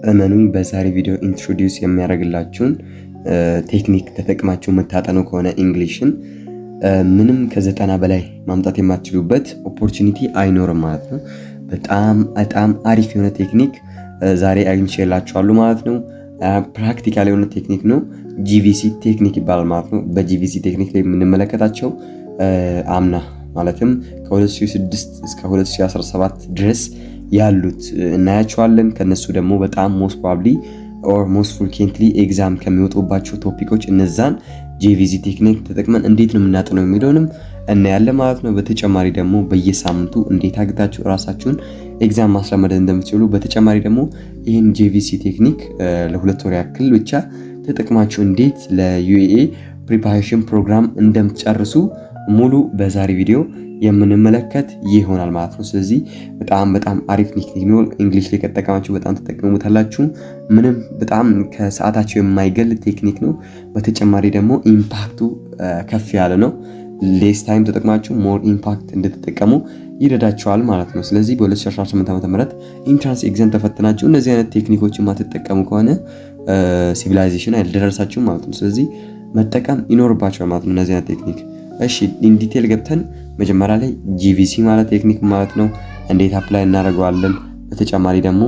እመኑኝ በዛሬ ቪዲዮ ኢንትሮዲዩስ የሚያደርግላችሁን ቴክኒክ ተጠቅማችሁ የምታጠኑ ከሆነ እንግሊሽን ምንም ከ90 በላይ ማምጣት የማትችሉበት ኦፖርቹኒቲ አይኖርም ማለት ነው። በጣም አሪፍ የሆነ ቴክኒክ ዛሬ አግኝቼላችኋለሁ ማለት ነው። ፕራክቲካል የሆነ ቴክኒክ ነው። ጂቪሲ ቴክኒክ ይባላል ማለት ነው። በጂቪሲ ቴክኒክ ላይ የምንመለከታቸው አምና ማለትም ከ2006 እስከ 2017 ድረስ ያሉት እናያቸዋለን። ከነሱ ደግሞ በጣም ሞስት ፕሮባብሊ ኦር ሞስት ፍሪኩዌንትሊ ኤግዛም ከሚወጡባቸው ቶፒኮች እነዛን ጂቪሲ ቴክኒክ ተጠቅመን እንዴት ነው የምናጠነው የሚለውንም እናያለን ማለት ነው። በተጨማሪ ደግሞ በየሳምንቱ እንዴት አግታችሁ ራሳችሁን ኤግዛም ማስለመድ እንደምትችሉ፣ በተጨማሪ ደግሞ ይህን ጂቪሲ ቴክኒክ ለ2 ወር ያክል ብቻ ተጠቅማችሁ እንዴት ለዩኤኤ ፕሪፓሬሽን ፕሮግራም እንደምትጨርሱ ሙሉ በዛሬ ቪዲዮ የምንመለከት ይሆናል ማለት ነው። ስለዚህ በጣም አሪፍ ቴክኒክ ነው። እንግሊሽ ላይ ከተጠቀማችሁ በጣም ተጠቀሙታላችሁ። ምንም በጣም ከሰዓታችሁ የማይገል ቴክኒክ ነው። በተጨማሪ ደግሞ ኢምፓክቱ ከፍ ያለ ነው። ሌስ ታይም ተጠቅማችሁ ሞር ኢምፓክት እንድትጠቀሙ ይረዳችኋል ማለት ነው። ስለዚህ በ2018 ዓ.ም ኢንትራንስ ኤግዛም ተፈትናችሁ እነዚህ አይነት ቴክኒኮችን ማትጠቀሙ ከሆነ ሲቪላይዜሽን አይደረሳችሁም ማለት ነው። ስለዚህ መጠቀም ይኖርባችኋል ማለት ነው እነዚህ አይነት ቴክኒክ። እሺ ኢን ዲቴል ገብተን መጀመሪያ ላይ ጂቪሲ ማለት ቴክኒክ ማለት ነው እንዴት አፕላይ እናደርገዋለን፣ በተጨማሪ ደግሞ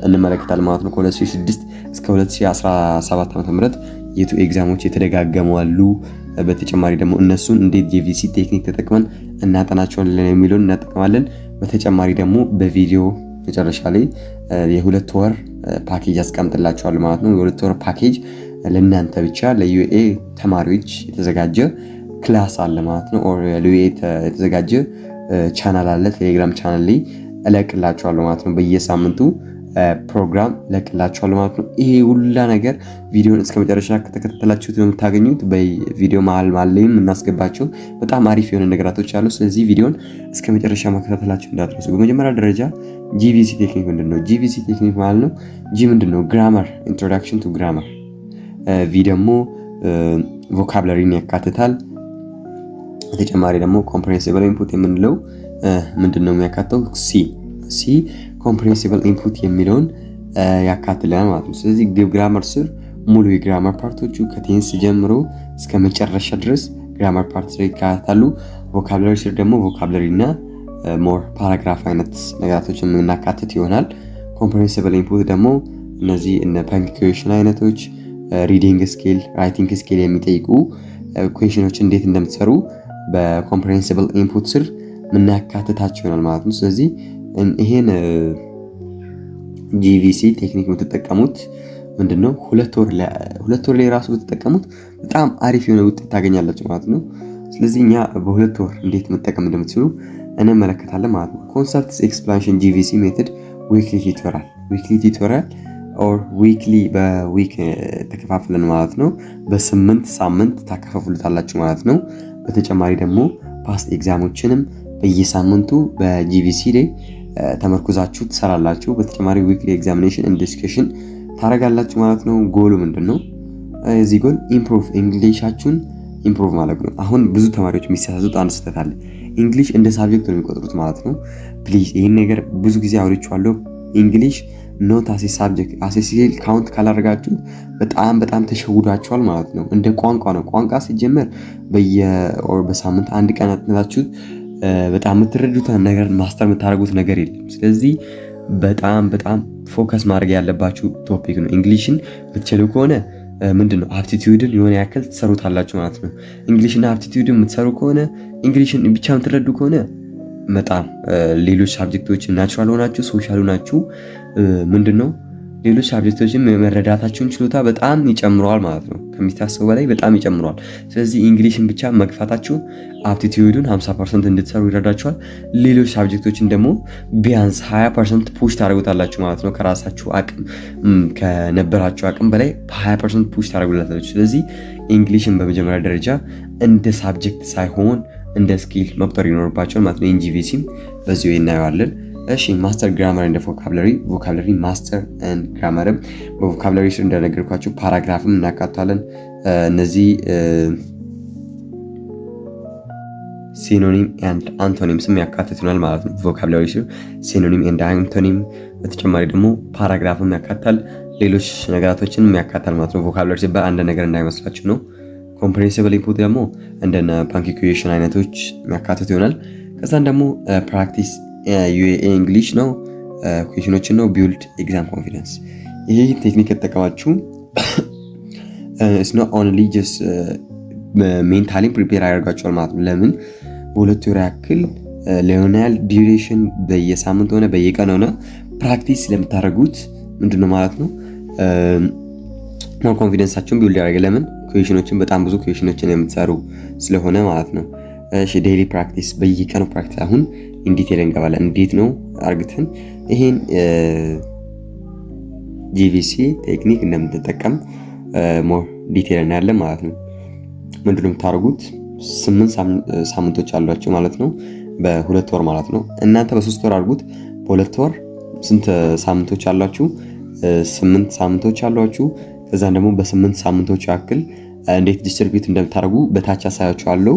እንመለከታለን ማለት ነው። ከ2006 እስከ 2017 ዓ.ም የቱ ኤግዛሞች የተደጋገሙ አሉ። በተጨማሪ ደግሞ እነሱን እንዴት ጂቪሲ ቴክኒክ ተጠቅመን እናጠናቸዋለን የሚለውን እናጠቅማለን። በተጨማሪ ደግሞ በቪዲዮ መጨረሻ ላይ የ2 ወር ፓኬጅ አስቀምጥላችኋለሁ ማለት ነው። የ2 ወር ፓኬጅ ለእናንተ ብቻ ለዩኤ ተማሪዎች የተዘጋጀ ክላስ አለ ማለት ነው። ኦር ለዩኤ የተዘጋጀ ቻናል አለ፣ ቴሌግራም ቻናል ላይ እለቅላችኋለሁ ማለት ነው። በየሳምንቱ ፕሮግራም እለቅላችኋለሁ ማለት ነው። ይሄ ሁላ ነገር ቪዲዮን እስከ መጨረሻ ከተከታተላችሁት ነው የምታገኙት። በቪዲዮ መሀል ላይም እናስገባቸው በጣም አሪፍ የሆነ ነገራቶች አሉ። ስለዚህ ቪዲዮን እስከ መጨረሻ መከታተላችሁ እንዳትረሱ። በመጀመሪያ ደረጃ ጂቪሲ ቴክኒክ ምንድነው? ጂቪሲ ቴክኒክ ማለት ነው ጂ ምንድነው? ግራመር፣ ኢንትሮዳክሽን ቱ ግራመር። ቪ ደግሞ ቮካብለሪን ያካትታል። በተጨማሪ ደግሞ ኮምፕሬሄንሲብል ኢንፑት የምንለው ምንድነው የሚያካተው? ሲ ኮምፕሬሄንሲብል ኢንፑት የሚለውን ያካትላል ማለት ነው። ስለዚህ ግራመር ስር ሙሉ የግራመር ፓርቶቹ ከቴንስ ጀምሮ እስከ መጨረሻ ድረስ ግራመር ፓርትስ ላይ ይካተታሉ። ቮካብለሪ ስር ደግሞ ቮካብለሪ እና ሞር ፓራግራፍ አይነት ነገራቶችን የምናካትት ይሆናል። ኮምፕሬሄንሲብል ኢንፑት ደግሞ እነዚህ እነ ፐንክቹዌሽን አይነቶች፣ ሪዲንግ ስኪል፣ ራይቲንግ ስኪል የሚጠይቁ ኩዌሽኖች እንዴት እንደምትሰሩ በኮምፕሬሄንሲብል ኢንፑት ስር ምናካትታቸው ይሆናል ማለት ነው። ስለዚህ ይሄን ጂቪሲ ቴክኒክ የምትጠቀሙት ምንድነው 2 ወር ላይ ራሱ ብትጠቀሙት በጣም አሪፍ የሆነ ውጤት ታገኛላችሁ ማለት ነው። ስለዚህ እኛ በ2 ወር እንዴት መጠቀም እንደምትችሉ እንመለከታለን ማለት ነው። ኮንሰፕትስ ኤክስፕላኔሽን ጂቪሲ ሜተድ ዊክሊ ቱቶሪያል ኦር ዊክሊ በዊክ ተከፋፍለን ማለት ነው። በ8 ሳምንት ታከፋፍሉታላችሁ ማለት ነው። በተጨማሪ ደግሞ ፓስት ኤግዛሞችንም በየሳምንቱ በጂቪሲ ላይ ተመርኩዛችሁ ትሰራላችሁ። በተጨማሪ ዊክሊ ኤግዛሚኔሽን ኤንድ ዲስከሽን ታረጋላችሁ ማለት ነው። ጎሉ ምንድነው? እዚህ ጎል ኢምፕሩቭ እንግሊሻችሁን ኢምፕሩቭ ማለት ነው። አሁን ብዙ ተማሪዎች የሚሳሳቱት አንድ ስህተት አለ። እንግሊሽ እንደ ሳብጀክት ነው የሚቆጥሩት ማለት ነው። ፕሊዝ ይሄን ነገር ብዙ ጊዜ አውርቼዋለሁ። እንግሊሽ ኖት አሴ ሳብጀክት አሴ ስኪል ካውንት ካላደረጋችሁት በጣም ተሸውዳችኋል ማለት ነው። እንደ ቋንቋ ነው። ቋንቋ ሲጀመር በሳምንት አንድ ቀን አጥንታችሁት በጣም የምትረዱት ነገር ማስተር የምታደርጉት ነገር የለም። ስለዚህ በጣም ፎከስ ማድረግ ያለባችሁ ቶፒክ ነው። እንግሊሽን ብትችሉ ከሆነ ምንድነው አፕቲቲዩድን የሆነ ያክል ትሰሩታላችሁ ማለት ነው። እንግሊሽና አፕቲቲዩድን የምትሰሩ ከሆነ እንግሊሽን ብቻ የምትረዱ ከሆነ በጣም ሌሎች ሳብጀክቶችን ናቹራል ሆናችሁ ሶሻል ሆናችሁ ምንድነው ሌሎች ሳብጀክቶችን መረዳታችሁን ችሎታ በጣም ይጨምረዋል ማለት ነው። ከሚታሰበው በላይ በጣም ይጨምረዋል። ስለዚህ እንግሊሽን ብቻ መግፋታችሁ አፕቲቲዩድን 50% እንድትሰሩ ይረዳችኋል። ሌሎች ሳብጀክቶችን ደግሞ ቢያንስ 20% ፑሽ ታደርጉታላችሁ ማለት ነው። ከራሳችሁ አቅም ከነበራችሁ አቅም በላይ በ20% ፑሽ ታደርጉታላችሁ። ስለዚህ እንግሊሽን በመጀመሪያ ደረጃ እንደ ሳብጀክት ሳይሆን እንደ ስኪል መቁጠር ይኖርባቸዋል ማለት ነው። ኢንጂቪሲም በዚሁ እናየዋለን። እሺ ማስተር ግራመር እንደ ቮካብለሪ ማስተር ኤንድ ግራመርም በቮካብለሪ ስር እንደነገርኳችሁ ፓራግራፍም እናካታለን። እነዚህ ሲኖኒም ኤንድ አንቶኒምስም ያካትቱናል ማለት ነው። ቮካብላሪ ሲኖኒም ኤንድ አንቶኒም በተጨማሪ ደግሞ ፓራግራፍም ያካታል፣ ሌሎች ነገራቶችን ያካታል ማለት ነው። ቮካብላሪ ሲባል አንድ ነገር እንዳይመስላችሁ ነው። ኮምፕሬሄንሲብል ኢንፑት ደግሞ እንደነ ፓንክቹዌሽን አይነቶች የሚያካትት ይሆናል። ከዛን ደግሞ ፕራክቲስ ዩኤኤ እንግሊሽ ነው፣ ኩዌሽኖችን ነው፣ ቢልድ ኤግዛም ኮንፊደንስ። ይሄ ቴክኒክ የተጠቀማችሁ ኢትስ ኖት ኦንሊ ጀስት ሜንታሊ ፕሪፔር ያደርጋችኋል ማለት ነው። ለምን በሁለት ወር ያክል ለሆናል ዲዩሬሽን በየሳምንት ሆነ በየቀን ሆነ ፕራክቲስ ስለምታደርጉት ምንድነው ማለት ነው ሞር ኮንፊደንሳችሁን ቢልድ ያደርጋል። ለምን ኩዌሽኖችን በጣም ብዙ ኩዌሽኖችን የምትሰሩ ስለሆነ ማለት ነው። እሺ ዴይሊ ፕራክቲስ በየቀኑ ፕራክቲስ። አሁን ኢን ዲቴል እንገባለን። እንዴት ነው አርግተን ይሄን ጂቪሲ ቴክኒክ እንደምትጠቀም ሞር ዲቴል እናያለን ማለት ነው። ምንድነው የምታደርጉት? 8 ሳምንቶች አሏችሁ ማለት ነው፣ በሁለት ወር ማለት ነው። እናንተ በ3 ወር አድርጉት። በሁለት ወር ስንት ሳምንቶች አሏችሁ? 8 ሳምንቶች አሏችሁ። ከዛን ደግሞ በ8 ሳምንቶች ያክል እንዴት ዲስትሪቢዩት እንደምታደርጉ በታች አሳያችኋለሁ።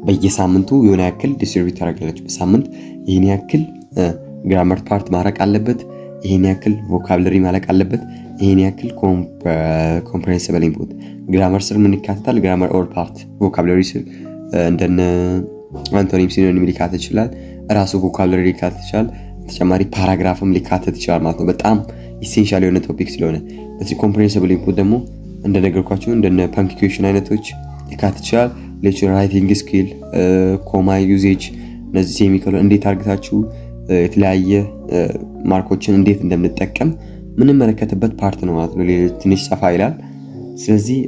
በየሳምንቱ የሆነ ያክል ዲስትሪቢዩት ታደርጋላችሁ። በሳምንት ይሄን ያክል ግራመር ፓርት ማረቅ አለበት፣ ይሄን ያክል ቮካብለሪ ማለቅ አለበት፣ ይሄን ያክል ኮምፕሬሄንሲብል ኢንፑት። ግራመር ስር ምን ይካተታል? ግራመር ኦል ፓርት። ቮካብለሪ ስር እንደነ አንቶኒም ሲኖኒም ሊካተት ይችላል፣ ራሱ ቮካብለሪ ሊካተት ይችላል። ተጨማሪ ፓራግራፍም ሊካተት ይችላል ማለት ነው። በጣም ኢሴንሻል የሆነ ቶፒክ ስለሆነ በዚህ ኮምፕሬሄንሲብል ኢንፑት ደግሞ እንደነገርኳችሁ እንደነ ፓንክቹዌሽን አይነቶች ሊካተት ይችላል። ሌክቸር ራይቲንግ ስኪል፣ ኮማ ዩዜጅ፣ እነዚህ ሴሚኮሎን እንዴት አርግታችሁ የተለያየ ማርኮችን እንዴት እንደምንጠቀም ምንመለከትበት ፓርት ነው ማለት ነው። ትንሽ ሰፋ ይላል። ስለዚህ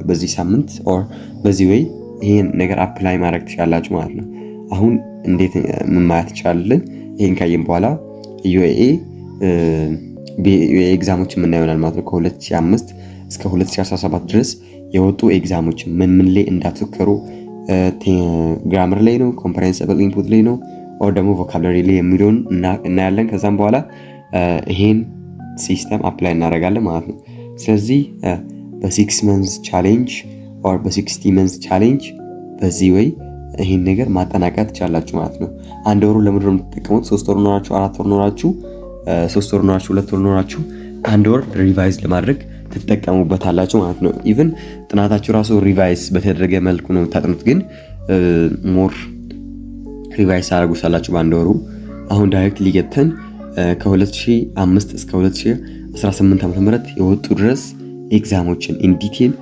በዚህ ሳምንት ኦር በዚህ ወይ ይሄን ነገር አፕላይ ማድረግ ትችላላችሁ ማለት ነው። አሁን እንዴት ምን ማለት ይችላልን? ይሄን ካየን በኋላ ዩኤኤ ኤግዛሞችን ምን ይሆናል ማለት ነው። ከ2005 እስከ 2017 ድረስ የወጡ ኤግዛሞችን ምን ላይ እንዳተከሩ ግራመር ላይ ነው፣ ኮምፕሬሄንሲብል ኢንፑት ላይ ነው ኦር ደግሞ ቮካብላሪ ላይ የሚለውን እናያለን። ከዛም በኋላ ይሄን ሲስተም አፕላይ እናደርጋለን ማለት ነው። ስለዚህ በ6 months ቻሌንጅ ኦር በ60 months ቻሌንጅ በዚህ ወይ ይሄን ነገር ማጠናቀቅ ትችላላችሁ ማለት ነው። አንድ ወሩ ለምንድነው የምትጠቀሙት? 3 ወር ኖራችሁ 4 ወር ኖራችሁ 3 ወር ኖራችሁ 2 ወር ኖራችሁ አንድ ወር ሪቫይዝ ለማድረግ ትጠቀሙበታላችሁ ማለት ነው። ኢቭን ጥናታችሁ ራሱ ሪቫይዝ በተደረገ መልኩ ነው የምታጠኑት፣ ግን ሞር ሪቫይዝ አድርጉታላችሁ በአንድ ወሩ። አሁን ዳይሬክት ሊገተን ከ2005 እስከ 2018 ዓ.ም የወጡ ድረስ ኤግዛሞችን ኢን ዲቴል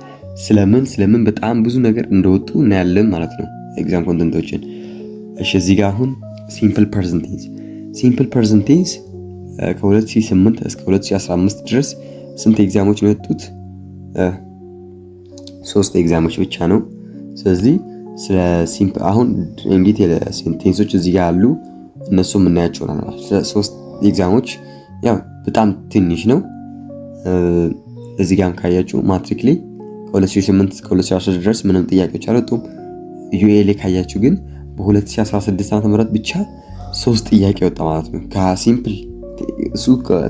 ስለምን በጣም ብዙ ነገር እንደወጡ እናያለን ማለት ነው። ኤግዛም ኮንተንቶችን እሺ፣ እዚህ ጋር አሁን ሲምፕል ፕሬዘንት ቴንስ ከ2008 እስከ 2015 ድረስ ስንት ኤግዛሞች ነው የወጡት? 3 ኤግዛሞች ብቻ ነው። ስለዚህ ስለ ሲምፕል አሁን ኢን ዲቴል ሴንቴንሶች እዚህ ጋር አሉ፣ እነሱ የምናያቸው ነው። ስለ 3 ኤግዛሞች ያው በጣም ትንሽ ነው። እዚህ ጋር ካያችሁ ማትሪክ ላይ ከ2008 እስከ 2016 ድረስ ምንም ጥያቄዎች አልወጡም። ዩኤ ላይ ካያችሁ ግን በ2016 ዓ.ም ብቻ 3 ጥያቄ ወጣ ማለት ነው። ከሲምፕል እሱ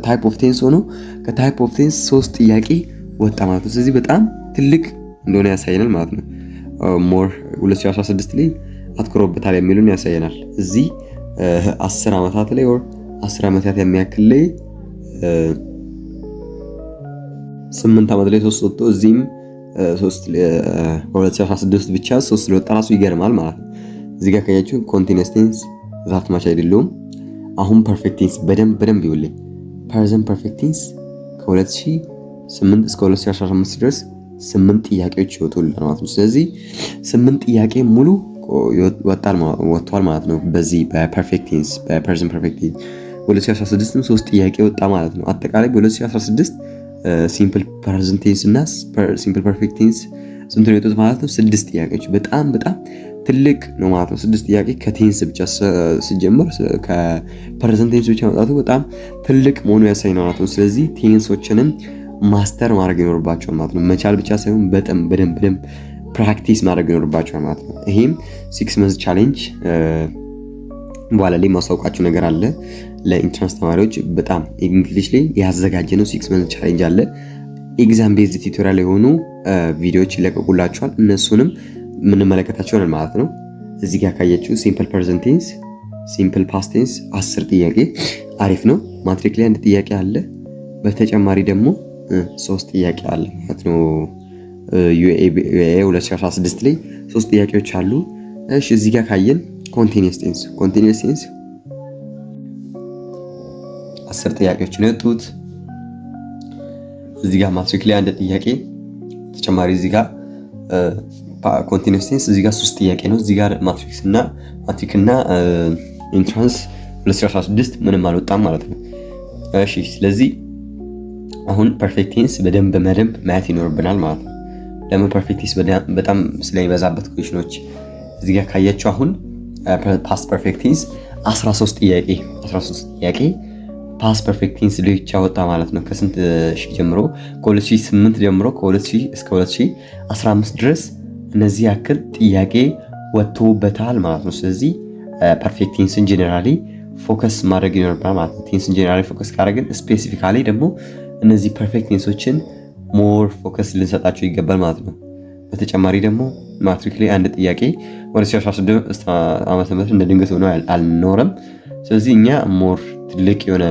ታይፕ ኦፍ ቴንስ ሆኖ ከታይፕ ኦፍ ቴንስ 3 ጥያቄ ወጣ ማለት ነው። ስለዚህ በጣም ትልቅ እንደሆነ ያሳየናል ማለት ነው። ሞር 2016 ላይ አትኩሮበታል የሚሉን ያሳየናል። እዚህ 10 ዓመታት ላይ ኦር 10 ዓመታት የሚያክል ላይ 8 ዓመት ላይ 3 ወጥቶ እዚህም 3 በ2016 ብቻ 3 ስለወጣ ራሱ ይገርማል ማለት ነው። እዚህ ጋር ካያችሁ ኮንቲኒየስ ቴንስ ዛት ማች አይደለም። አሁን ፐርፌክት ቴንስ በደንብ ይውልኝ። ፕሬዘንት ፐርፌክት ቴንስ ከ2008 እስከ 2015 ድረስ 8 ጥያቄዎች ይወጡልናል ማለት ነው። ስለዚህ 8 ጥያቄ ሙሉ ወጥቷል ማለት ነው። በዚህ በፐርፌክት ቴንስ በፕሬዘንት ፐርፌክት ቴንስ 2016ም 3 ጥያቄ ወጣ ማለት ነው። አጠቃላይ በ2016 ሲምፕል ፕሬዘንት ቴንስ እና ሲምፕል ፐርፌክት ቴንስ ስንት ነው የወጡት ማለት ነው? 6 ጥያቄዎች። በጣም ትልቅ ነው ማለት ነው። 6 ጥያቄ ከቴንስ ብቻ ሲጀምር ከፕሬዘንት ቴንስ ብቻ መጣቱ በጣም ትልቅ መሆኑ ያሳይናል ማለት ነው። ስለዚህ ቴንሶችንም ማስተር ማድረግ ይኖርባቸዋል ማለት ነው። መቻል ብቻ ሳይሆን በደንብ ፕራክቲስ ማድረግ ይኖርባቸዋል ማለት ነው። ይሄም 6 months ቻሌንጅ በኋላ ላይ ማሳውቃችሁ ነገር አለ ለኢንትራንስ ተማሪዎች። በጣም እንግሊሽ ላይ ያዘጋጀነው 6 months ቻሌንጅ አለ። ኤግዛም ቤዝድ ቲዩቶሪያል የሆኑ ቪዲዮዎች ይለቀቁላችኋል። እነሱንም የምንመለከታቸው ማለት ነው። እዚህ ጋር ካያችሁ ሲምፕል ፕሬዘንት ቴንስ ሲምፕል ፓስት ቴንስ 10 ጥያቄ አሪፍ ነው። ማትሪክ ላይ አንድ ጥያቄ አለ። በተጨማሪ ደግሞ 3 ጥያቄ አለ ማለት ነው። ዩኤ 2016 ላይ 3 ጥያቄዎች አሉ። እሺ እዚህ ጋር ካየን ኮንቲኒየስ ቴንስ 10 ጥያቄዎች ነው የወጡት። እዚህ ጋር ማትሪክ ላይ አንድ ጥያቄ ተጨማሪ እዚህ ጋር ኮንቲኒየስ ቴንስ እዚህ ጋር 3 ጥያቄ ነው። እዚህ ጋር ማትሪክና ኢንትራንስ 2016 ምንም አልወጣም ማለት ነው። እሺ ስለዚህ አሁን ፐርፌክት ቴንስ በደንብ ማየት ይኖርብናል ማለት ነው። ለምን ፐርፌክት ቴንስ በጣም ስለሚበዛበት ኩዌሽኖች እዚህ ጋር ካያችሁ አሁን ፓስት ፐርፌክት ቴንስ 13 ጥያቄ ፓስት ፐርፌክት ቴንስ ብቻ ወጣ ማለት ነው። ከስንት ሺህ ጀምሮ ከ2008 ጀምሮ ከ2000 እስከ 2015 ድረስ እነዚህ ያክል ጥያቄ ወጥቶበታል ማለት ነው። ስለዚህ ፐርፌክት ቴንስን ጀነራሊ ፎከስ ማድረግ ይኖርብናል ማለት ነው። ቴንስን ጀነራሊ ፎከስ ካደረግን ስፔሲፊካሊ ደግሞ እነዚህ ፐርፌክት ቴንሶችን ሞር ፎከስ ልንሰጣቸው ይገባል ማለት ነው። በተጨማሪ ደግሞ ማትሪክ ላይ አንድ ጥያቄ ወደ 2016 ዓመተ ምህረት እንደ ድንገት ሆኖ አልኖረም። ስለዚህ እኛ ሞር ትልቅ የሆነ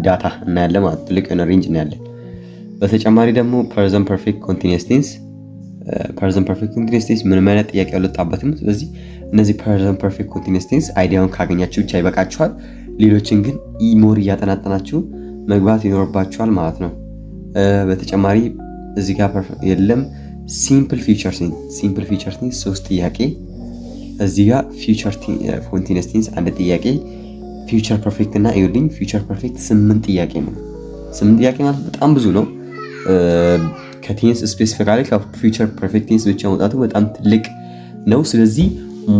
ዳታ እናያለን ማለት ትልቅ የሆነ ሬንጅ እናያለን። በተጨማሪ ደግሞ ፕሬዘንት ፐርፌክት ኮንቲኒየስ ቴንስ ምንም አይነት ጥያቄ አልወጣበትም። ስለዚህ እነዚህ ፕሬዘንት ፐርፌክት ኮንቲኒየስ ቴንስ አይዲያውን ካገኛችሁ ብቻ ይበቃችኋል። ሌሎችን ግን ሞር እያጠናጠናችሁ መግባት ይኖርባችኋል ማለት ነው። በተጨማሪ እዚህ ጋር የለም ሲምፕል ፊውቸር ቴንስ 3 ጥያቄ፣ እዚህ ጋር ፊውቸር ኮንቲኒየስ ቴንስ አንድ ጥያቄ፣ ፊውቸር ፐርፌክት እና ይኸውልኝ ፊውቸር ፐርፌክት 8 ጥያቄ ነው። 8 ጥያቄ ማለት በጣም ብዙ ነው። ከቴንስ ስፔሲፊካሊ ከፊውቸር ፐርፌክት ቴንስ ብቻ መውጣቱ በጣም ትልቅ ነው። ስለዚህ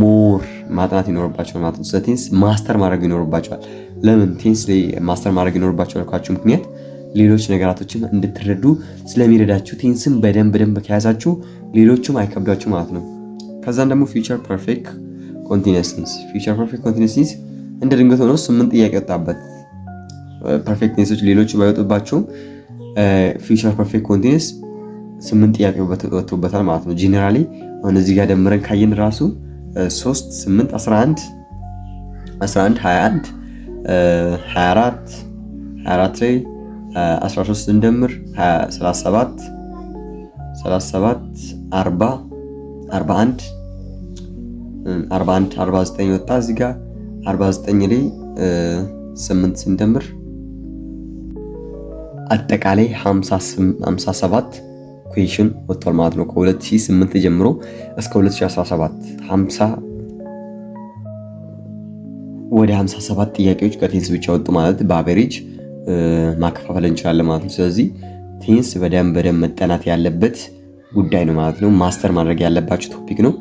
ሞር ማጥናት ይኖርባቸዋል ማለት ነው። ስለ ቴንስ ማስተር ማድረግ ይኖርባቸዋል። ለምን ቴንስ ላይ ማስተር ማድረግ ይኖርባቸዋል ካልኳችሁ ምክንያት ሌሎች ነገራቶችን እንድትረዱ ስለሚረዳችሁ ቴንስን በደንብ ከያዛችሁ ሌሎቹም አይከብዳችሁ ማለት ነው። ከዛም ደግሞ ፊውቸር ፐርፌክት ኮንቲኒየስ ቴንስ እንደ ድንገት ሆኖ 8 ጥያቄ ወጣበት። ፐርፌክት ቴንሶች ሌሎቹ ባይወጡባቸውም ፊውቸር ፐርፌክት ኮንቲኒየስ 8 ጥያቄ ወጥቶበታል ማለት ነው። ጄኔራሊ አሁን እዚህ ጋር ደምረን ካየን ራሱ 3 8 11 21 24 ላይ 13 እንደምር 37 40 41 49 ወጣ። እዚህ ጋር 49 ላይ 8 ስንደምር አጠቃላይ 57 ኩዌሽን ወጥቷል ማለት ነው። ከ2008 ጀምሮ እስከ 2017 ወደ 57 ጥያቄዎች ከቴንስ ብቻ ወጡ ማለት በአቨሬጅ ማከፋፈል እንችላለን ማለት ነው። ስለዚህ ቴንስ በደንብ መጠናት ያለበት ጉዳይ ነው ማለት ነው። ማስተር ማድረግ ያለባችሁ ቶፒክ ነው።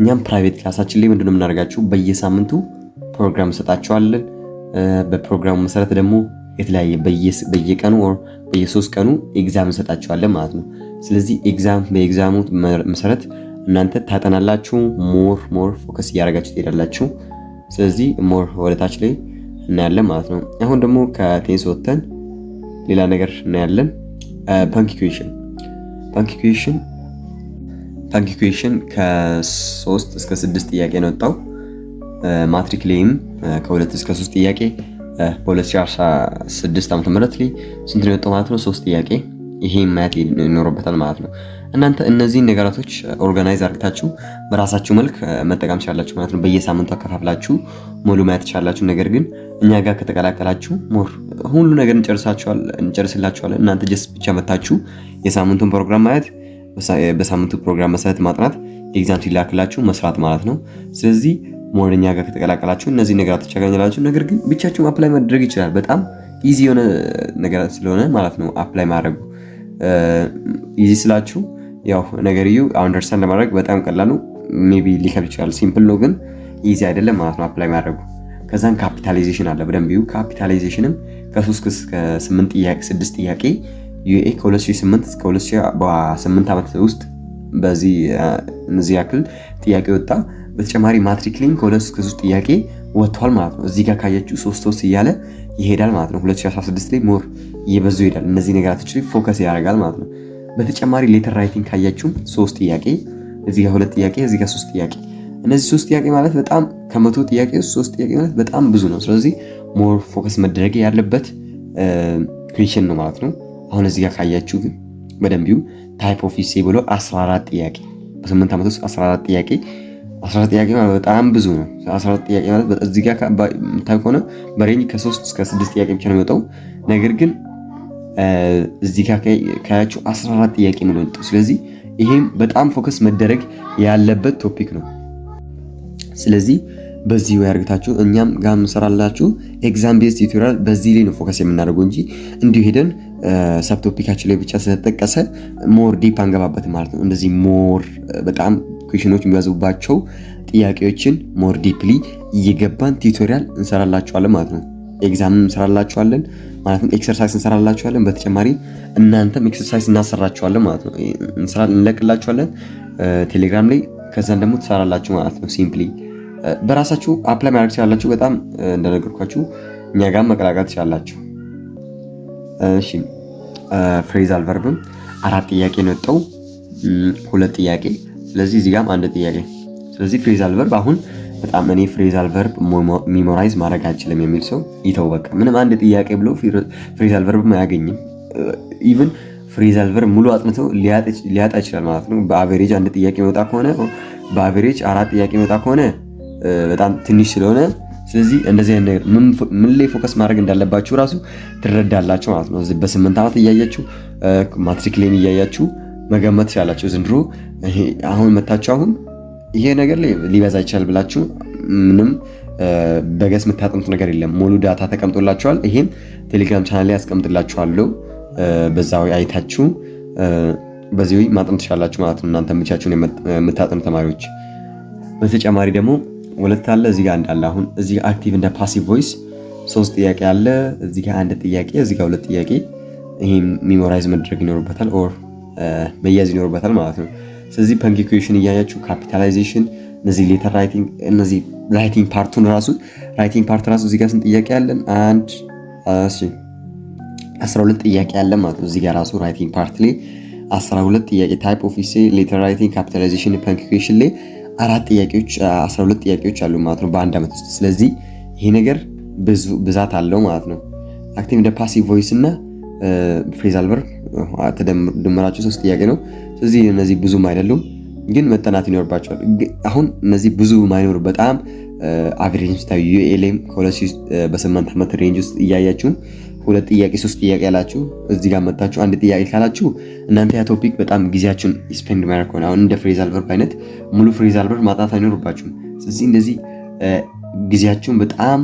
እኛም ፕራይቬት ክላሳችን ላይ ምንድነው የምናደርጋችሁ በየሳምንቱ ፕሮግራም እንሰጣችኋለን። በፕሮግራሙ መሰረት ደግሞ የተለያየ በየቀኑ ኦር በየ3 ቀኑ ኤግዛም እንሰጣችኋለን ማለት ነው። ስለዚህ በኤግዛሙ መሰረት እናንተ ታጠናላችሁ። ሞር ፎከስ እያደረጋችሁ ትሄዳላችሁ። ስለዚህ ሞር ወደታች ላይ እናያለን ማለት ነው። አሁን ደግሞ ከቴንስ ወጥተን ሌላ ነገር እናያለን። ፓንክቹዌሽን ከ3 እስከ 6 ጥያቄ ነው ወጣው። ማትሪክ ላይም ከ2 እስከ 3 ጥያቄ፣ በ2016 ዓ.ም ላይ ስንት ነው የወጣው ማለት ነው? 3 ጥያቄ። ይሄ ማየት ይኖርበታል ማለት ነው። እናንተ እነዚህን ነገራቶች ኦርጋናይዝ አድርጋችሁ በራሳችሁ መልክ መጠቀም ትችላላችሁ ማለት ነው። በየሳምንቱ አከፋፍላችሁ ሙሉ ማየት ትችላላችሁ። ነገር ግን እኛ ጋር ከተቀላቀላችሁ ሞር ሁሉ ነገር እንጨርስላችኋለን። እናንተ ጀስት ብቻ መታችሁ የሳምንቱን ፕሮግራም ማየት፣ በሳምንቱ ፕሮግራም መሰረት ማጥናት፣ ኤግዛም ሲላክላችሁ መስራት ማለት ነው። ስለዚህ ሞር እኛ ጋር ከተቀላቀላችሁ እነዚህ ነገራቶች ያገኛላችሁ። ነገር ግን ብቻችሁም አፕላይ ማድረግ ይችላል። በጣም ኢዚ የሆነ ነገር ስለሆነ ማለት ነው አፕላይ ማድረጉ ኢዚ ስላችሁ ያው ነገርዩ አንደርስታንድ ለማድረግ በጣም ቀላሉ ሜቢ ሊከብድ ይችላል። ሲምፕል ነው ግን ኢዚ አይደለም ማለት ነው አፕላይ ማድረጉ። ከዛን ካፒታላይዜሽን አለ በደንብ ይዩ። ካፒታላይዜሽንም ከ3 እስከ 8 ጥያቄ 6 ጥያቄ ዩኤ ከ2008 እስከ 2008 ዓመት ውስጥ በዚህ እነዚህ ያክል ጥያቄ ወጣ። በተጨማሪ ማትሪክ ሊንክ ከ2 እስከ 3 ጥያቄ ወጥቷል ማለት ነው። እዚህ ጋር ካያችሁ 3 እያለ ይሄዳል ማለት ነው። 2016 ላይ ሞር እየበዙ ይሄዳል። እነዚህ ነገራቶች ላይ ፎከስ ያደርጋል ማለት ነው። በተጨማሪ ሌተር ራይቲንግ ካያችሁ 3 ጥያቄ፣ እዚህ ጋር 2 ጥያቄ፣ እዚህ ጋር 3 ጥያቄ። እነዚህ 3 ጥያቄ ማለት በጣም ከመቶ ጥያቄ 3 ጥያቄ ማለት በጣም ብዙ ነው። ስለዚህ ሞር ፎከስ መደረግ ያለበት ኩዌሽን ነው ማለት ነው። አሁን እዚህ ጋር ካያችሁ ግን በደንብ ታይፕ ኦፍ ኢሴ ብሎ 14 ጥያቄ በ8 ዓመት ውስጥ 14 ጥያቄ 14 ጥያቄ ማለት በጣም ብዙ ነው። 14 ጥያቄ ማለት እዚህ ጋር የምታዩ ከሆነ በሬንጅ ከ3 እስከ 6 ጥያቄ ብቻ ነው የሚወጣው። ነገር ግን እዚህ ጋር ካያችሁ 14 ጥያቄ ነው የሚወጣው። ስለዚህ ይሄም በጣም ፎከስ መደረግ ያለበት ቶፒክ ነው። ስለዚህ በዚህ ወይ አርግታችሁ እኛም ጋር እንሰራላችሁ ኤግዛም ቤዝ ቲዩቶሪያል በዚህ ላይ ነው ፎከስ የምናደርገው እንጂ እንዲሁ ሄደን ሰብ ቶፒካችን ላይ ብቻ ስለተጠቀሰ ሞር ዲፕ አንገባበት ማለት ነው። እንደዚህ ሞር በጣም ኩዌሽኖች የሚያዙባቸው ጥያቄዎችን ሞር ዲፕሊ እየገባን ቲዩቶሪያል እንሰራላችኋለን ማለት ነው። ኤግዛም እንሰራላችኋለን ማለት ነው። ኤክሰርሳይዝ እንሰራላችኋለን። በተጨማሪ እናንተም ኤክሰርሳይዝ እናሰራችኋለን ማለት ነው። እንለቅላችኋለን ቴሌግራም ላይ። ከዛን ደግሞ ትሰራላችሁ ማለት ነው። ሲምፕሊ በራሳችሁ አፕላይ ማድረግ ትችላላችሁ። በጣም እንደነገርኳችሁ እኛ ጋር መቀላቀል ትችላላችሁ። እሺ ፍሬዛል ቨርብም 4 ጥያቄ ነው የወጣው፣ 2 ጥያቄ። ስለዚህ እዚህ ጋርም 1 ጥያቄ። ስለዚህ ፍሬዛል ቨርብ አሁን በጣም እኔ ፍሬዛል ቨርብ ሚሞራይዝ ማድረግ አልችልም የሚል ሰው ይተው በቃ። ምንም 1 ጥያቄ ብሎ ፍሬዛል ቨርብ አያገኝም። ኢቭን ፍሬዛል ቨርብ ሙሉ አጥንቶ ሊያጣ ይችላል ማለት ነው። በአቨሬጅ 1 ጥያቄ መውጣ ከሆነ በአቨሬጅ 4 ጥያቄ መውጣ ከሆነ በጣም ትንሽ ስለሆነ ስለዚህ እንደዚህ አይነት ነገር ምን ላይ ፎከስ ማድረግ እንዳለባችሁ ራሱ ትረዳላችሁ ማለት ነው። በ8 ዓመት እያያችሁ ማትሪክ ላይ እያያችሁ መገመት ትችላላችሁ። ዘንድሮ አሁን መታችሁ አሁን ይሄ ነገር ላይ ሊበዛ ይችላል ብላችሁ ምንም በገስ የምታጠኑት ነገር የለም። ሙሉ ዳታ ተቀምጦላችኋል። ይሄን ቴሌግራም ቻናል ላይ አስቀምጥላችኋለሁ። በዛው አይታችሁ በዚህ ማጥናት ትችላላችሁ ማለት ነው። እናንተ ብቻችሁን የምታጠኑ ተማሪዎች። በተጨማሪ ደግሞ 2 አለ እዚህ ጋር እንዳለ አሁን እዚህ ጋር አክቲቭ እንደ ፓሲቭ ቮይስ 3 ጥያቄ አለ። እዚህ ጋር 1 ጥያቄ፣ እዚህ ጋር 2 ጥያቄ። ይሄም ሚሞራይዝ መድረግ ይኖርበታል ኦር መያዝ ይኖርበታል ማለት ነው። ስለዚህ ፐንክቹዌሽን እያያችሁ ካፒታላይዜሽን፣ እነዚህ ሌተር ራይቲንግ፣ እነዚህ ራይቲንግ ፓርቱን ራሱ እዚህ ጋር ስንት ጥያቄ አለን? 12 ጥያቄ አለ ማለት ነው። እዚህ ጋር ራሱ ራይቲንግ ፓርት ላይ 12 ጥያቄ ታይፕ ኦፍ ኢሴ፣ ሌተር ራይቲንግ፣ ካፒታላይዜሽን፣ ፐንክቹዌሽን ላይ 12 ጥያቄዎች አሉ ማለት ነው በአንድ ዓመት ውስጥ። ስለዚህ ይሄ ነገር ብዛት አለው ማለት ነው። አክቲቭ እንደ ፓሲቭ ቮይስ እና ፍሬዛል ቨርብ ተደምራችሁ 3 ጥያቄ ነው። ስለዚህ እነዚህ ብዙም አይደሉም ግን መጠናት ይኖርባቸዋል። አሁን እነዚህ ብዙ ማይኖር በጣም አቨሬጅ ስታዩ ዩኤልኤም በ8 ዓመት ሬንጅ ውስጥ እያያችሁ 2 ጥያቄ 3 ጥያቄ ያላችሁ እዚህ ጋር መጣችሁ 1 ጥያቄ ካላችሁ እናንተ ያ ቶፒክ በጣም ጊዜያችሁን ስፔንድ ማድረግ ሆነ አሁን እንደ ፍሬዛል ቨርብ አይነት ሙሉ ፍሬዛል ቨርብ ማጣት አይኖርባችሁም። ስለዚህ እንደዚህ ጊዜያችሁን በጣም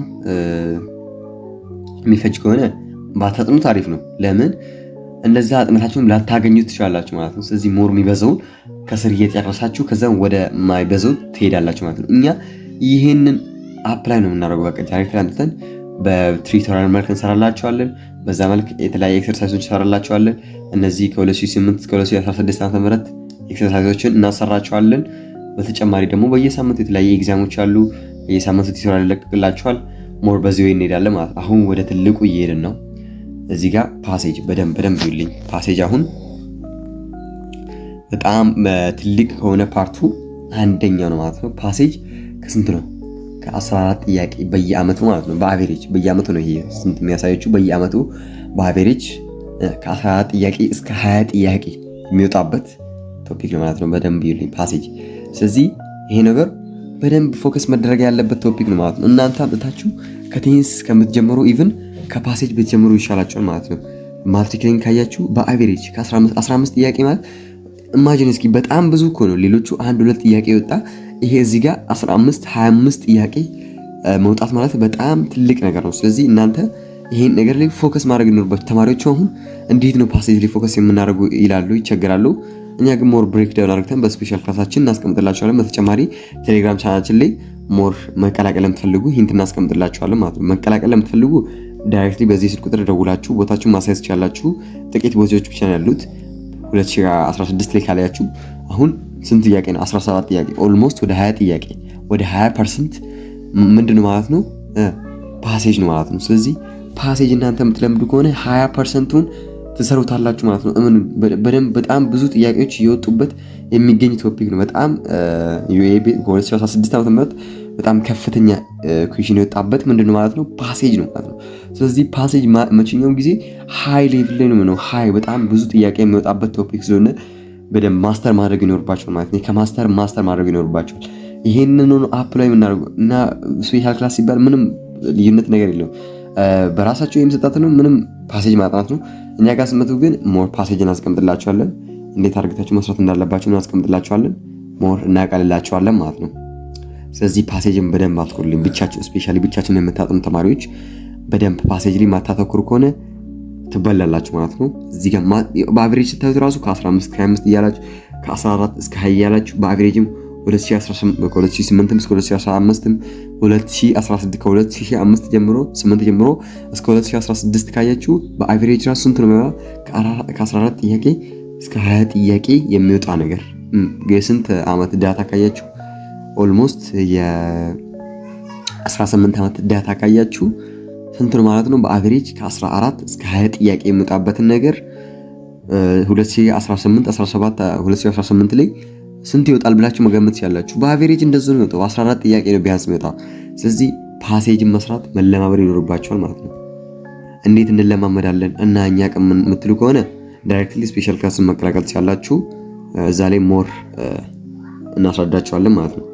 የሚፈጅ ከሆነ ባታጥኑት አሪፍ ነው። ለምን እንደዛ አጥናታችሁን ላታገኙት ትችላላችሁ ማለት ነው። ስለዚህ ሞር የሚበዛውን ከስር እየጨረሳችሁ ከዛም ወደ ማይበዛው ትሄዳላችሁ ማለት ነው። እኛ ይሄንን አፕላይ ነው የምናደርገው። በቃ ዳይሬክት አንተን በቱቶሪያል መልክ እንሰራላችኋለን። በዛ መልክ የተለያየ ኤክሰርሳይዞች እንሰራላችኋለን። እነዚህ ከ2008 እስከ 2016 ዓ.ም ኤክሰርሳይዞችን እናሰራችኋለን። በተጨማሪ ደግሞ በየሳምንቱ የተለያየ ኤግዛሞች አሉ። በየሳምንቱ ቱቶሪያል ይለቀቅላችኋል። ሞር በዚህ ወይ እንሄዳለን ማለት አሁን ወደ ትልቁ እየሄድን ነው። እዚህ ጋር ፓሴጅ በደንብ ይልኝ። ፓሴጅ አሁን በጣም ትልቅ ከሆነ ፓርቱ አንደኛው ነው ማለት ነው። ፓሴጅ ከስንት ነው? ከ14 ጥያቄ በየአመቱ ማለት ነው። በአቨሬጅ በየአመቱ ነው። ይሄ ስንት የሚያሳየችው በየአመቱ በአቨሬጅ ከ14 ጥያቄ እስከ 20 ጥያቄ የሚወጣበት ቶፒክ ነው ማለት ነው። በደንብ ይልኝ ፓሴጅ። ስለዚህ ይሄ ነገር በደንብ ፎከስ መደረግ ያለበት ቶፒክ ነው ማለት ነው። እናንተ አጥታችሁ ከቴንስ ከምትጀምሩ ኢቭን ከፓሴጅ ብትጀምሩ ይሻላችኋል ማለት ነው። ማትሪክን ካያችሁ በአቨሬጅ ከ15 ጥያቄ ማለት ኢማጂን እስኪ በጣም ብዙ እኮ ነው። ሌሎቹ 1-2 ጥያቄ ወጣ። ይሄ እዚህ ጋር 15-25 ጥያቄ መውጣት ማለት በጣም ትልቅ ነገር ነው። ስለዚህ እናንተ ይሄን ነገር ላይ ፎከስ ማድረግ ይኖርባችሁ። ተማሪዎቹ አሁን እንዴት ነው ፓሴጅ ላይ ፎከስ የምናደርገው ይላሉ፣ ይቸገራሉ። እኛ ግን ሞር ብሬክ ዳውን አድርገን በስፔሻል ክላሳችን እናስቀምጥላችኋለን። በተጨማሪ ቴሌግራም ቻናላችን ላይ ሞር መቀላቀል ለምትፈልጉ ሂንት እናስቀምጥላችኋለን ማለት ነው። መቀላቀል ለምትፈልጉ ዳይሬክትሊ በዚህ ስልክ ቁጥር ደውላችሁ ቦታችሁን ማሳየት ትችላላችሁ። ጥቂት ቦታዎች ብቻ ነው ያሉት። 2016 ላይ ካላያችሁ አሁን ስንት ጥያቄ ነው? 17 ጥያቄ ኦልሞስት ወደ 20 ጥያቄ ወደ 20% ምንድነው ማለት ነው? ፓሴጅ ነው ማለት ነው። ስለዚህ ፓሴጅ እናንተ የምትለምዱ ከሆነ 20%ን ትሰሩታላችሁ ማለት ነው። በደንብ በጣም ብዙ ጥያቄዎች እየወጡበት የሚገኝ ቶፒክ ነው። በጣም ዩኤቢ በ2016 ዓ.ም በጣም ከፍተኛ ኩዌሽን የወጣበት ምንድነው ማለት ነው? ፓሴጅ ነው ማለት ነው። ስለዚህ ፓሴጅ መቼኛውም ጊዜ ሃይ ሌቭል ላይ ነው ሃይ በጣም ብዙ ጥያቄ የሚወጣበት ቶፒክ ስለሆነ በደንብ ማስተር ማድረግ ይኖርባቸዋል ማለት ነው። ከማስተር ማድረግ ይኖርባቸዋል። ይሄንን ነው አፕላይ የምናደርገው እና ስፔሻል ክላስ ሲባል ምንም ልዩነት ነገር የለውም። በራሳቸው የሚሰጣት ነው ምንም ፓሴጅ ማጥናት ነው። እኛ ጋር ስመቱ ግን ሞር ፓሴጅን አስቀምጥላቸዋለን። እንዴት አድርጋችሁ መስራት እንዳለባችሁ ነው አስቀምጥላቸዋለን። ሞር እናቀልላቸዋለን ማለት ነው። ስለዚህ ፓሴጅን በደንብ አትኩሩልኝ። ብቻችሁ ስፔሻሊ ብቻችሁን የምታጠኑ ተማሪዎች በደንብ ፓሴጅ ላይ ማታተኩሩ ከሆነ ትበላላችሁ ማለት ነው። እዚህ ጋር በአቨሬጅ ስታዩት ራሱ ከ15 እስከ 25 እያላችሁ ከ14 እስከ 20 እያላችሁ በአቨሬጅም 2018 እስከ 2015 2016 ከ2005 ጀምሮ 8 ጀምሮ እስከ 2016 ካያችሁ በአቨሬጅ ራሱ ስንት ነው ማለት ከ14 ጥያቄ እስከ 20 ጥያቄ የሚወጣ ነገር የስንት ዓመት ዳታ ካያችሁ ኦልሞስት የ18 ዓመት ዳታ ካያችሁ ስንት ነው ማለት ነው? በአቨሬጅ ከ14 እስከ 20 ጥያቄ የሚወጣበትን ነገር 2018 17 2018 ላይ ስንት ይወጣል ብላችሁ መገመት ያላችሁ። በአቨሬጅ እንደዚህ ነው የሚወጣው። 14 ጥያቄ ነው ቢያንስ የሚወጣው። ስለዚህ ፓሴጅን መስራት መለማመድ ይኖርባችኋል ማለት ነው። እንዴት እንለማመዳለን እና እኛ ቀም የምትሉ ከሆነ ዳይሬክትሊ ስፔሻል ክላስን መቀላቀል ትችላላችሁ። እዛ ላይ ሞር እናስረዳችኋለን ማለት ነው።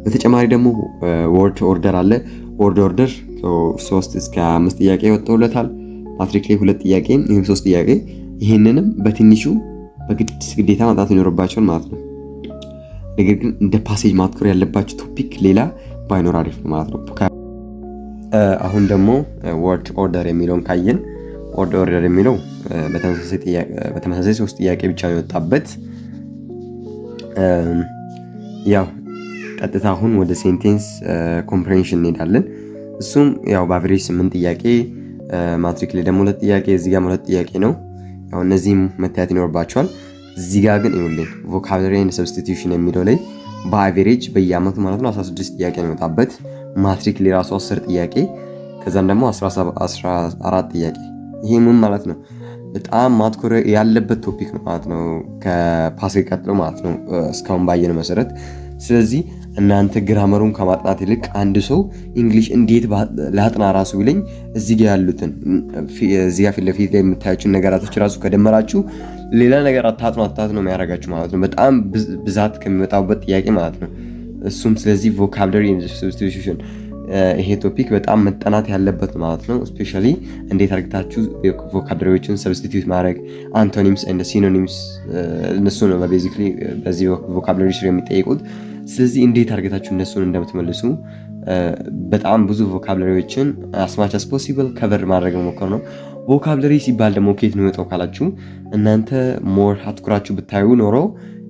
በተጨማሪ ደግሞ ወርድ ኦርደር አለ። ወርድ ኦርደር 3 እስከ 5 ጥያቄ ወጥቶለታል። ማትሪክ ላይ 2 ጥያቄ ይሄም 3 ጥያቄ። ይሄንንም በትንሹ ግዴታ ማጣት ይኖርባቸዋል ማለት ነው። ነገር ግን እንደ ፓሴጅ ማትኮር ያለባችሁ ቶፒክ ሌላ ባይኖር አሪፍ ነው ማለት ነው። አሁን ደግሞ ወርድ ኦርደር የሚለውን ካየን ወርድ ኦርደር የሚለው በተመሳሳይ 3 ጥያቄ ብቻ ነው የወጣበት። ያው ቀጥታ አሁን ወደ ሴንቴንስ ኮምፕሬንሽን እንሄዳለን። እሱም ያው በአቨሬጅ 8 ጥያቄ ማትሪክ ላይ ደግሞ 2 ጥያቄ እዚህ ጋር 2 ጥያቄ ነው። ያው እነዚህም መታየት ይኖርባቸዋል። እዚህ ጋር ግን ይኸውልኝ ቮካብላሪ ኤንድ ሰብስቲቲዩሽን የሚለው ላይ በአቨሬጅ በየአመቱ ማለት ነው 16 ጥያቄ ነው የወጣበት። ማትሪክ ላይ ራሱ 10 ጥያቄ ከዛም ደግሞ 14 ጥያቄ። ይሄ ምን ማለት ነው? በጣም ማትኮር ያለበት ቶፒክ ነው ማለት ነው ከፓሴጅ ቀጥሎ ማለት ነው እስካሁን ባየነው መሰረት። ስለዚህ እናንተ ግራመሩን ከማጥናት ይልቅ አንድ ሰው እንግሊሽ እንዴት ላጥና ራሱ ቢለኝ እዚህ ጋር ያሉትን እዚህ ጋር ፊት ለፊት ላይ የምታያችሁን ነገራቶች ራሱ ከደመራችሁ ሌላ ነገር አታጥኑ ነው የሚያደርጋችሁ ማለት ነው። በጣም ብዛት ከሚመጣበት ጥያቄ ማለት ነው እሱም። ስለዚህ ቮካብላሪ ኤንድ ሰብስቲቲዩሽን ይሄ ቶፒክ በጣም መጠናት ያለበት ማለት ነው። ስፔሻሊ እንዴት አድርጋችሁ ቮካብላሪዎችን ሰብስቲቲዩት ማድረግ አንቶኒምስ ኤንድ ሲኖኒምስ እነሱ ነው ቤዚክሊ በዚህ ቮካብላሪ ስር የሚጠይቁት። ስለዚህ እንዴት አድርጋችሁ እነሱን እንደምትመልሱ በጣም ብዙ ቮካብላሪዎችን as much as possible ከቨር ማድረግ መሞከር ነው። ቮካብላሪ ሲባል ደግሞ ከየት ነው የመጣው ካላችሁ እናንተ ሞር አትኩራችሁ ብታዩ ኖሮ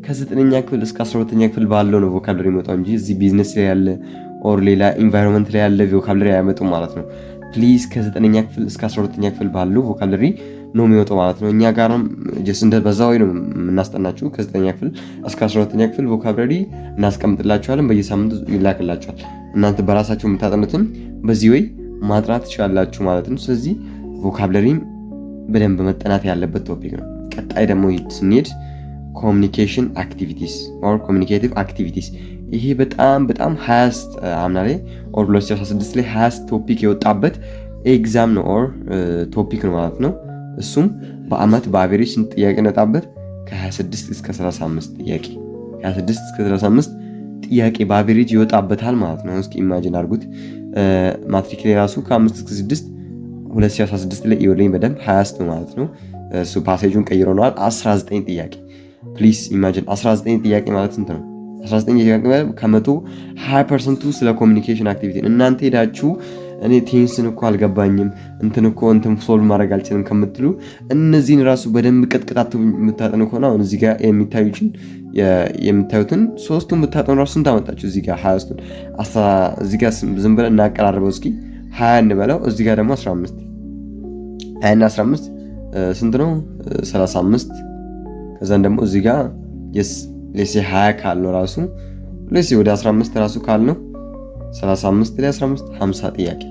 ከ9ኛ ክፍል እስከ 12ኛ ክፍል ባለው ነው ቮካብላሪ የሚመጣው እንጂ እዚህ ቢዝነስ ላይ ያለ ኦር ሌላ ኢንቫይሮንመንት ላይ ያለ ቮካብላሪ አያመጡም ማለት ነው። ፕሊዝ ከ9ኛ ክፍል እስከ 12ኛ ክፍል ባለው ቮካብላሪ ነው የሚወጣው ማለት ነው። እኛ ጋርም ጀስት እንደ በዛው ነው የምናስጠናችሁ። ከ9ኛ ክፍል እስከ 12ኛ ክፍል ቮካብላሪ እናስቀምጥላችኋለን፣ በየሳምንቱ ይላክላችኋል። እናንተ በራሳችሁ የምታጠኑትን በዚህ ወይ ማጥናት ትችላላችሁ ማለት ነው። ስለዚህ ቮካብላሪም በደንብ መጠናት ያለበት ቶፒክ ነው። ቀጣይ ደግሞ ስንሄድ ኮሚኒኬሽን አክቲቪቲስ ኦር ኮሚኒኬቲቭ አክቲቪቲስ። ይሄ በጣም ሃያስት አምና ላይ ኦር 2016 ላይ ሃያስት ቶፒክ የወጣበት ኤግዛም ነው ኦር ቶፒክ ነው ማለት ነው። እሱም በአመት በአቨሬጅ ስንት ጥያቄ ነጣበት? ከ26 እስከ 35 ጥያቄ ከ26 እስከ 35 ጥያቄ በአቨሬጅ ይወጣበታል ማለት ነው። እስኪ ኢማጂን አድርጉት። ማትሪክ ላይ ራሱ ከ5 እስከ 6 2016 ላይ ይወለኝ በደንብ 20 ነው ማለት ነው። እሱ ፓሴጁን ቀይሮናል። 19 ጥያቄ ፕሊዝ ኢማጂን 19 ጥያቄ ማለት ስንት ነው? 19 ጥያቄ ማለት ከመቶ 20% ስለ ኮሚኒኬሽን አክቲቪቲ። እናንተ ሄዳችሁ እኔ ቴንስን እኮ አልገባኝም እንትን ሶልቭ ማድረግ አልችልም ከምትሉ እነዚህን ራሱ በደንብ ቀጥቅጣቱ የምታጠኑ ከሆነ አሁን እዚህ ጋር የምታዩትን ሶስቱን ብታጠኑ ራሱ ስንት አመጣችሁ? እዚህ ጋር 20ቱን እዚህ ጋር ዝም ብለን እናቀራርበው እስኪ 20 እንበለው። እዚህ ጋር ደግሞ 15 20 እና 15 ስንት ነው? 35 ከዛን ደግሞ እዚህ ጋር ሌሴ 20 ካልነው ራሱ ሌሴ ወደ 15 ራሱ ካልነው 35 ላይ 15 50 ጥያቄ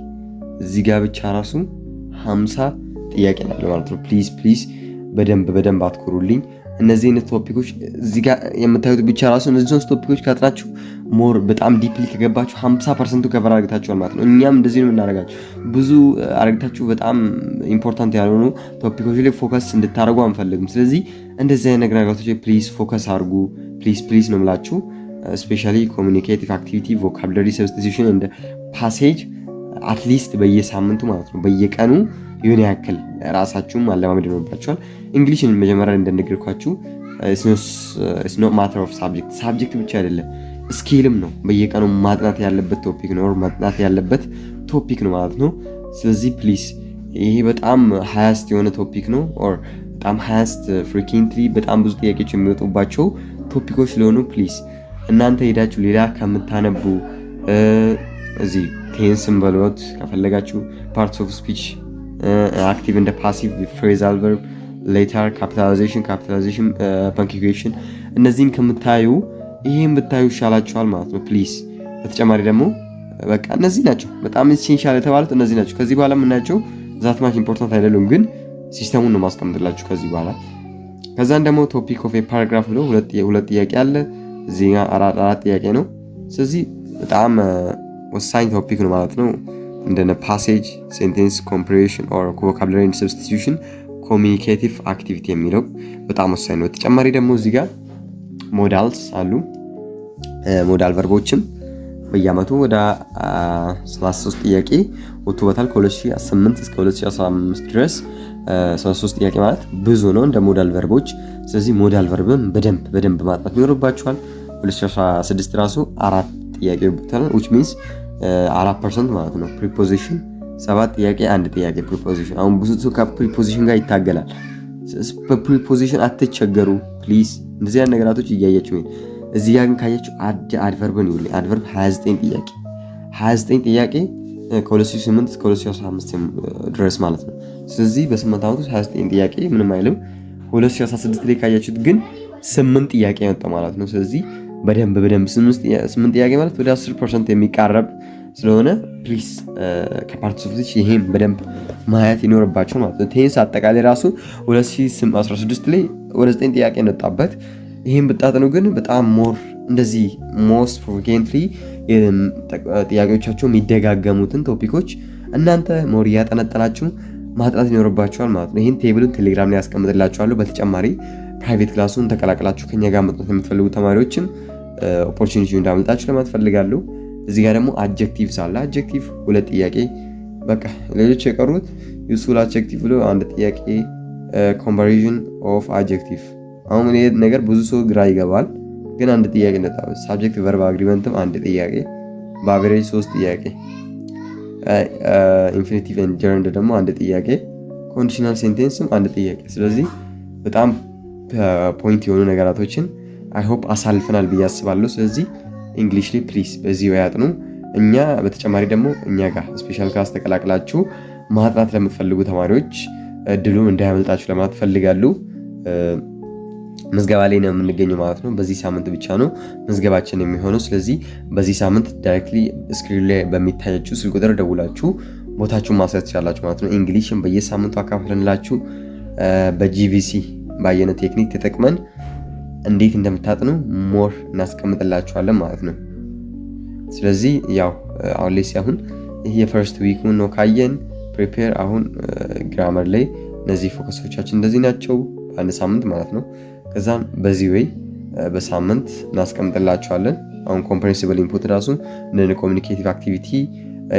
እዚህ ጋር ብቻ ራሱ 50 ጥያቄ ነው ማለት ነው። ፕሊዝ በደንብ አትኩሩልኝ። እነዚህ አይነት ቶፒኮች እዚህ ጋር የምታዩት ብቻ ራሱ እነዚህ ቶፒኮች ካጥናችሁ ሞር በጣም ዲፕሊ ከገባችሁ 50% ከቨር አድርጋችኋል ማለት ነው። እኛም እንደዚህ ነው የምናደርጋችሁ። ብዙ አድርጋችሁ በጣም ኢምፖርታንት ያልሆኑ ቶፒኮች ላይ ፎከስ እንድታደርጉ አንፈልግም። ስለዚህ እንደዚህ አይነት ነገራቶች ፕሊዝ ፎከስ አድርጉ። ፕሊዝ ነው የምላችሁ። ስፔሻሊ ኮሚኒኬቲቭ አክቲቪቲ፣ ቮካብለሪ ሰብስቲቱሽን እንደ ፓሴጅ አትሊስት በየሳምንቱ ማለት ነው በየቀኑ የሆነ ያክል ራሳችሁም ማለማመድ ይኖርባችኋል። እንግሊሽን መጀመሪያ እንደነገርኳችሁ ኢትስ ኖት ማተር ኦፍ ሳብጀክት ብቻ አይደለም ስኪልም ነው። በየቀኑ ማጥናት ያለበት ቶፒክ ነው ማጥናት ያለበት ቶፒክ ነው ማለት ነው። ስለዚህ ፕሊዝ ይሄ በጣም ሃያስት የሆነ ቶፒክ ነው ኦር በጣም ሃያስት ፍሪኩዌንትሊ በጣም ብዙ ጥያቄዎች የሚወጡባቸው ቶፒኮች ስለሆኑ ፕሊዝ እናንተ ሄዳችሁ ሌላ ከምታነቡ እዚህ ቴንስን በሎት ከፈለጋችሁ ፓርትስ ኦፍ ስፒች አክቲቭ እንደ ፓሲቭ ፍሬዛል ቨርብ ሌተር ካፒታላይዜሽን ፐንክቹዌሽን እነዚህን ከምታዩ ይሄን ብታዩ ይሻላችኋል ማለት ነው ፕሊዝ። በተጨማሪ ደግሞ በቃ እነዚህ ናቸው በጣም ኢሴንሻል የተባሉት እነዚህ ናቸው። ከዚህ በኋላ የምናያቸው ዛት ማች ኢምፖርታንት አይደሉም፣ ግን ሲስተሙን ነው ማስቀምጥላችሁ ከዚህ በኋላ። ከዛን ደግሞ ቶፒክ ኦፍ ፓራግራፍ ብሎ ሁለት ጥያቄ አለ። እዚህ ጋር አራት ጥያቄ ነው። ስለዚህ በጣም ወሳኝ ቶፒክ ነው ማለት ነው። እንደነ ፓሴጅ፣ ሴንቴንስ ኮምፕሬሽን ኦር ቮካብላሪ ኤንድ ሰብስቲቱሽን፣ ኮሚኒኬቲቭ አክቲቪቲ የሚለው በጣም ወሳኝ ነው። በተጨማሪ ደግሞ እዚህ ጋር ሞዳልስ አሉ። ሞዳል ቨርቦችም በየአመቱ ወደ 33 ጥያቄ ወጥቶበታል። ከ2008 እስከ 2015 ድረስ 33 ጥያቄ ማለት ብዙ ነው እንደ ሞዳል ቨርቦች። ስለዚህ ሞዳል ቨርብም በደንብ ማጥናት ይኖርባችኋል። 2016 ራሱ 4 ጥያቄ ወጥቷል which means 4% ማለት ነው። ፕሪፖዚሽን 7 ጥያቄ 1 ጥያቄ ፕሪፖዚሽን። አሁን ብዙ ሰው ከፕሪፖዚሽን ጋር ይታገላል። በፕሪፖዚሽን አትቸገሩ ፕሊዝ። እንደዚህ አይነት ነገራቶች እያያችሁ ነው። እዚህ ጋር ግን ካያችሁ አድቨርብን ይውል አድቨርብ 29 ጥያቄ ከ2008 እስከ 2015 ድረስ ማለት ነው። ስለዚህ በ8 ዓመት ውስጥ 29 ጥያቄ ምንም አይልም። 2016 ላይ ካያችሁት ግን 8 ጥያቄ መጣ ማለት ነው። ስለዚህ በደንብ 8 ጥያቄ ማለት ወደ 10% የሚቃረብ ስለሆነ ፕሊዝ ከፓርትስ ኦፍ ስፒች ይሄን በደንብ ማየት ይኖርባችሁ ማለት ነው። ቴንስ አጠቃላይ ራሱ 2016 ላይ ወደ 9 ጥያቄ መጣበት። ይሄን ብታጠኑ ግን በጣም ሞር እንደዚህ ሞስት ፍሪኩዌንትሊ ጥያቄዎቻቸው የሚደጋገሙትን ቶፒኮች እናንተ ሞር እያጠነጠናችሁ ማጥናት ይኖርባችኋል ማለት ነው። ይሄን ቴብሉን ቴሌግራም ላይ ያስቀምጥላችኋለሁ። በተጨማሪ ፕራይቬት ክላሱን ተቀላቅላችሁ ከኛ ጋር መጥናት የምትፈልጉ ተማሪዎችም ኦፖርቹኒቲ እንዳመጣችሁ ለማለት ፈልጋለሁ። እዚህ ጋር ደግሞ አድጀክቲቭስ አለ። አድጀክቲቭ 2 ጥያቄ በቃ ሌሎች የቀሩት ዩስፉል አድጀክቲቭ ብሎ 1 ጥያቄ ኮምፓሪዥን ኦፍ አድጀክቲቭ። አሁን ይሄ ነገር ብዙ ሰው ግራ ይገባል፣ ግን 1 ጥያቄ እንደታው ሳብጀክት ቨርብ አግሪመንትም 1 ጥያቄ በአቨሬጅ 3 ጥያቄ ኢንፊኒቲቭ ኤንድ ጀርንድ ደግሞ 1 ጥያቄ ኮንዲሽናል ሴንቴንስም 1 ጥያቄ። ስለዚህ በጣም ፖይንት የሆኑ ነገራቶችን አይ ሆፕ አሳልፈናል ብዬ አስባለሁ። ስለዚህ እንግሊሽ ላይ ፕሊዝ በዚህ ያጥኑ። እኛ በተጨማሪ ደግሞ እኛ ጋር ስፔሻል ክላስ ተቀላቅላችሁ ማጥናት ለምትፈልጉ ተማሪዎች እድሉን እንዳያመልጣችሁ ለማለት ፈልጋለሁ። ምዝገባ ላይ ነው የምንገኘው ማለት ነው። በዚህ ሳምንት ብቻ ነው ምዝገባችን የሚሆነው። ስለዚህ በዚህ ሳምንት ዳይሬክትሊ ስክሪን ላይ በሚታያችሁ ስልክ ቁጥር ደውላችሁ ቦታችሁን ማስያዝ ትችላላችሁ ማለት ነው። እንግሊሽን በየሳምንቱ አካፍለንላችሁ በጂቪሲ ባየነ ቴክኒክ ተጠቅመን እንዴት እንደምታጥኑ ሞር እናስቀምጥላችኋለን ማለት ነው። ስለዚህ ያው አሁን ላይ ሲሆን ይሄ የፈርስት ዊክ ነው ካየን ፕሪፔር አሁን ግራመር ላይ እነዚህ ፎከሶቻችን እንደዚህ ናቸው በአንድ ሳምንት ማለት ነው። ከዛም በዚህ ወይ በሳምንት እናስቀምጥላችኋለን። አሁን ኮምፕሬሄንሲብል ኢንፑት ራሱ እንደ ኮሚኒኬቲቭ አክቲቪቲ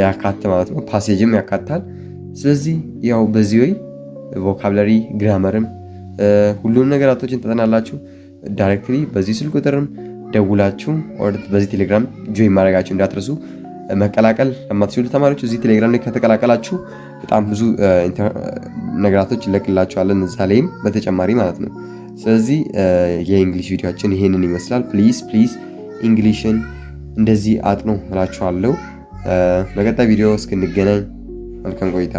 ያካትታል ማለት ነው። ፓሴጅም ያካትታል። ስለዚህ ያው በዚህ ወይ ቮካብላሪ ግራመርም ሁሉንም ነገራቶችን ተጠናላችሁ። ዳይሬክትሊ በዚህ ስልክ ቁጥርም ደውላችሁ ኦር በዚህ ቴሌግራም ጆይን ማድረጋችሁ እንዳትረሱ። መቀላቀል ለማትችሉ ተማሪዎች እዚህ ቴሌግራም ላይ ከተቀላቀላችሁ በጣም ብዙ ነገራቶች ይለቅላችኋለን እዛ ላይም በተጨማሪ ማለት ነው። ስለዚህ የእንግሊሽ ቪዲዮአችን ይሄንን ይመስላል። ፕሊዝ እንግሊሽን እንደዚህ አጥኑ እላችኋለሁ። በቀጣይ ቪዲዮ እስክንገናኝ መልካም ቆይታ